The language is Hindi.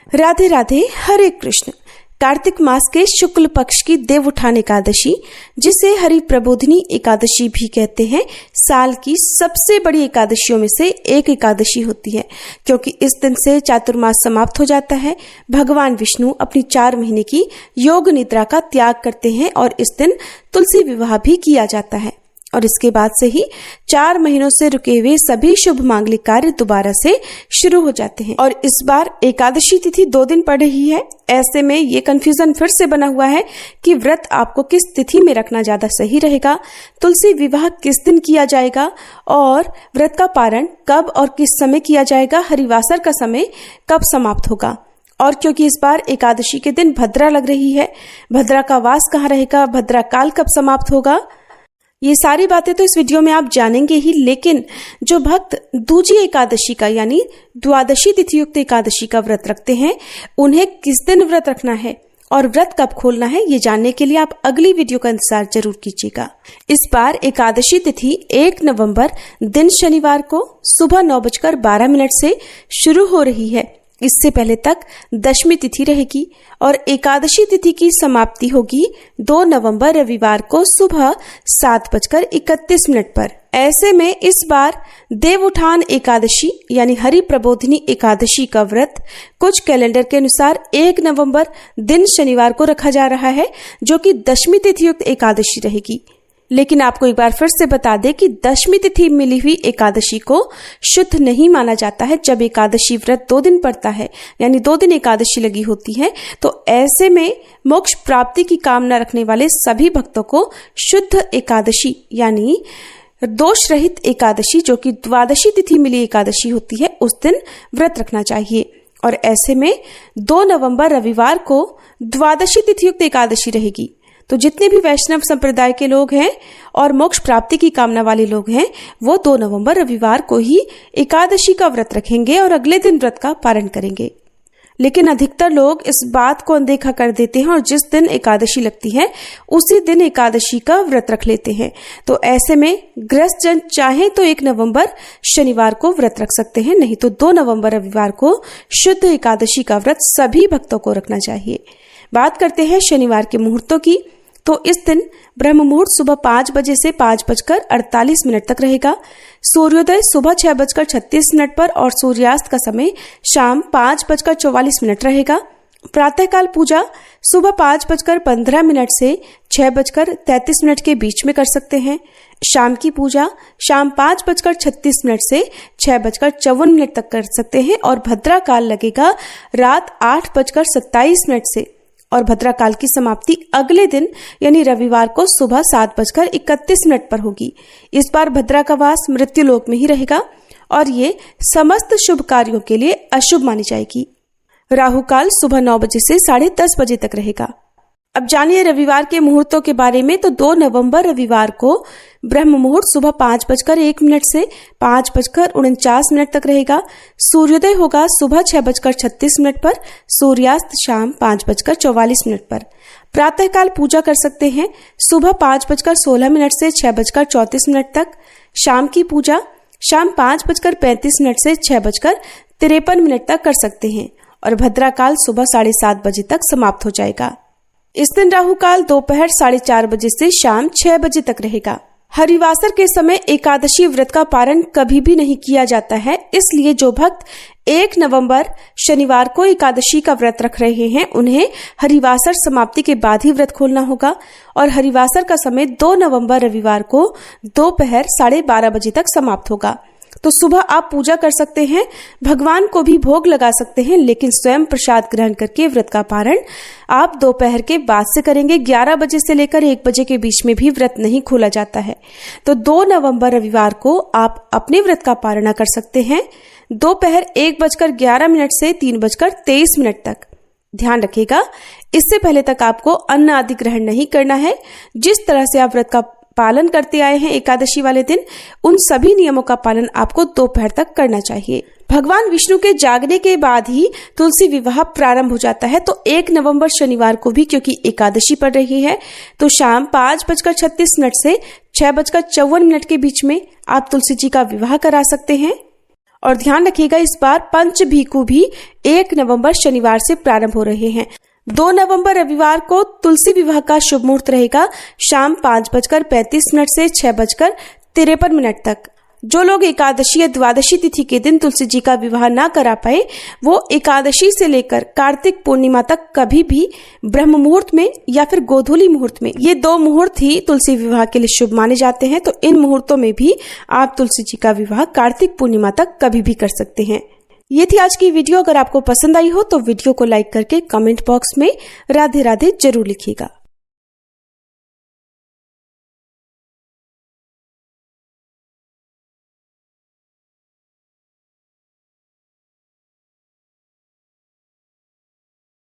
राधे राधे, हरे कृष्ण। कार्तिक मास के शुक्ल पक्ष की देवउठान एकादशी, जिसे हरि प्रबोधिनी एकादशी भी कहते हैं, साल की सबसे बड़ी एकादशियों में से एक एकादशी होती है, क्योंकि इस दिन से चातुर्मास समाप्त हो जाता है। भगवान विष्णु अपनी 4 महीने की योग निद्रा का त्याग करते हैं और इस दिन तुलसी विवाह भी किया जाता है। और इसके बाद से ही 4 महीनों से रुके हुए सभी शुभ मांगलिक कार्य दोबारा से शुरू हो जाते हैं। और इस बार एकादशी तिथि 2 दिन पड़ रही है। ऐसे में ये कंफ्यूजन फिर से बना हुआ है कि व्रत आपको किस तिथि में रखना ज्यादा सही रहेगा, तुलसी विवाह किस दिन किया जाएगा और व्रत का पारण कब और किस समय किया जाएगा, हरिवासर का समय कब समाप्त होगा। और क्योंकि इस बार एकादशी के दिन भद्रा लग रही है, भद्रा का वास कहाँ रहेगा, भद्रा काल कब समाप्त होगा, ये सारी बातें तो इस वीडियो में आप जानेंगे ही। लेकिन जो भक्त दूजी एकादशी का यानी द्वादशी तिथि युक्त एकादशी का व्रत रखते हैं, उन्हें किस दिन व्रत रखना है और व्रत कब खोलना है, ये जानने के लिए आप अगली वीडियो का इंतजार जरूर कीजिएगा। इस बार एकादशी तिथि 1 नवंबर दिन शनिवार को सुबह 9:12 से शुरू हो रही है। इससे पहले तक दशमी तिथि रहेगी और एकादशी तिथि की समाप्ति होगी 2 नवंबर रविवार को सुबह 7:31 पर। ऐसे में इस बार देवउठान एकादशी यानी हरि प्रबोधिनी एकादशी का व्रत कुछ कैलेंडर के अनुसार 1 नवंबर दिन शनिवार को रखा जा रहा है, जो कि दशमी तिथि युक्त एकादशी रहेगी। लेकिन आपको एक बार फिर से बता दें कि दशमी तिथि मिली हुई एकादशी को शुद्ध नहीं माना जाता है। जब एकादशी व्रत 2 दिन पड़ता है यानी 2 दिन एकादशी लगी होती है, तो ऐसे में मोक्ष प्राप्ति की कामना रखने वाले सभी भक्तों को शुद्ध एकादशी यानी दोष रहित एकादशी, जो कि द्वादशी तिथि मिली एकादशी होती है, उस दिन व्रत रखना चाहिए। और ऐसे में 2 नवंबर रविवार को द्वादशी तिथि युक्त एकादशी रहेगी। तो जितने भी वैष्णव संप्रदाय के लोग हैं और मोक्ष प्राप्ति की कामना वाले लोग हैं, वो 2 नवंबर रविवार को ही एकादशी का व्रत रखेंगे और अगले दिन व्रत का पारण करेंगे। लेकिन अधिकतर लोग इस बात को अनदेखा कर देते हैं और जिस दिन एकादशी लगती है उसी दिन एकादशी का व्रत रख लेते हैं। तो ऐसे में गृहस्थ जन चाहे तो 1 नवंबर शनिवार को व्रत रख सकते हैं, नहीं तो 2 नवंबर रविवार को शुद्ध एकादशी का व्रत सभी भक्तों को रखना चाहिए। बात करते हैं शनिवार के मुहूर्तों की। तो इस दिन ब्रह्म मुहूर्त सुबह 5 बजे से 5:48 तक रहेगा। सूर्योदय सुबह 6:36 पर और सूर्यास्त का समय शाम 5:44 रहेगा। प्रातःकाल पूजा सुबह 5:15 से 6:33 के बीच में कर सकते हैं। शाम की पूजा शाम 5:36 से 6:54 तक कर सकते हैं और भद्रा काल लगेगा रात 8:27 से। और भद्रा काल की समाप्ति अगले दिन यानी रविवार को सुबह 7:31 पर होगी। इस बार भद्रा का वास मृत्यु लोक में ही रहेगा और ये समस्त शुभ कार्यों के लिए अशुभ मानी जाएगी। राहु काल सुबह 9 बजे से 10:30 बजे तक रहेगा। अब जानिए रविवार के मुहूर्तों के बारे में। तो 2 नवंबर रविवार को ब्रह्म मुहूर्त सुबह 5:01 से 5:49 तक रहेगा। सूर्योदय होगा सुबह 6:36 पर, सूर्यास्त शाम 5:44 पर। प्रातःकाल पूजा कर सकते हैं सुबह 5:16 से 6:34 तक। शाम की पूजा शाम 5:35 से 6:53 तक कर सकते हैं और भद्रा काल सुबह 7:30 बजे तक समाप्त हो जाएगा। इस दिन राहु काल दोपहर 4:30 बजे से शाम 6 बजे तक रहेगा। हरिवासर के समय एकादशी व्रत का पारण कभी भी नहीं किया जाता है, इसलिए जो भक्त 1 नवंबर शनिवार को एकादशी का व्रत रख रहे हैं, उन्हें हरिवासर समाप्ति के बाद ही व्रत खोलना होगा। और हरिवासर का समय 2 नवंबर रविवार को दोपहर 12:30 बजे तक समाप्त होगा। तो सुबह आप पूजा कर सकते हैं, भगवान को भी भोग लगा सकते हैं, लेकिन स्वयं प्रसाद ग्रहण करके व्रत का पारण आप दोपहर के बाद से करेंगे। 11 बजे से लेकर 1 बजे के बीच में भी व्रत नहीं खोला जाता है। तो 2 नवंबर रविवार को आप अपने व्रत का पारण कर सकते हैं दोपहर 1:11 से 3:23 तक। ध्यान रखिएगा, इससे पहले तक आपको अन्न आदि ग्रहण नहीं करना है। जिस तरह से आप व्रत का पालन करते आए हैं एकादशी वाले दिन, उन सभी नियमों का पालन आपको दोपहर तक करना चाहिए। भगवान विष्णु के जागने के बाद ही तुलसी विवाह प्रारंभ हो जाता है। तो 1 नवंबर शनिवार को भी क्योंकि एकादशी पड़ रही है, तो शाम 5:36 से 6:54 के बीच में आप तुलसी जी का विवाह करा सकते हैं। और ध्यान रखिएगा इस बार पंच भीखू भी 1 नवंबर शनिवार से प्रारंभ हो रहे हैं। 2 नवंबर रविवार को तुलसी विवाह का शुभ मुहूर्त रहेगा शाम 5:35 से 6:53 तक। जो लोग एकादशी या द्वादशी तिथि के दिन तुलसी जी का विवाह ना करा पाए, वो एकादशी से लेकर कार्तिक पूर्णिमा तक कभी भी ब्रह्म मुहूर्त में या फिर गोधूली मुहूर्त में, ये 2 मुहूर्त ही तुलसी विवाह के लिए शुभ माने जाते हैं। तो इन मुहूर्तों में भी आप तुलसी जी का विवाह कार्तिक पूर्णिमा तक कभी भी कर सकते हैं। ये थी आज की वीडियो। अगर आपको पसंद आई हो तो वीडियो को लाइक करके कमेंट बॉक्स में राधे राधे जरूर लिखिएगा।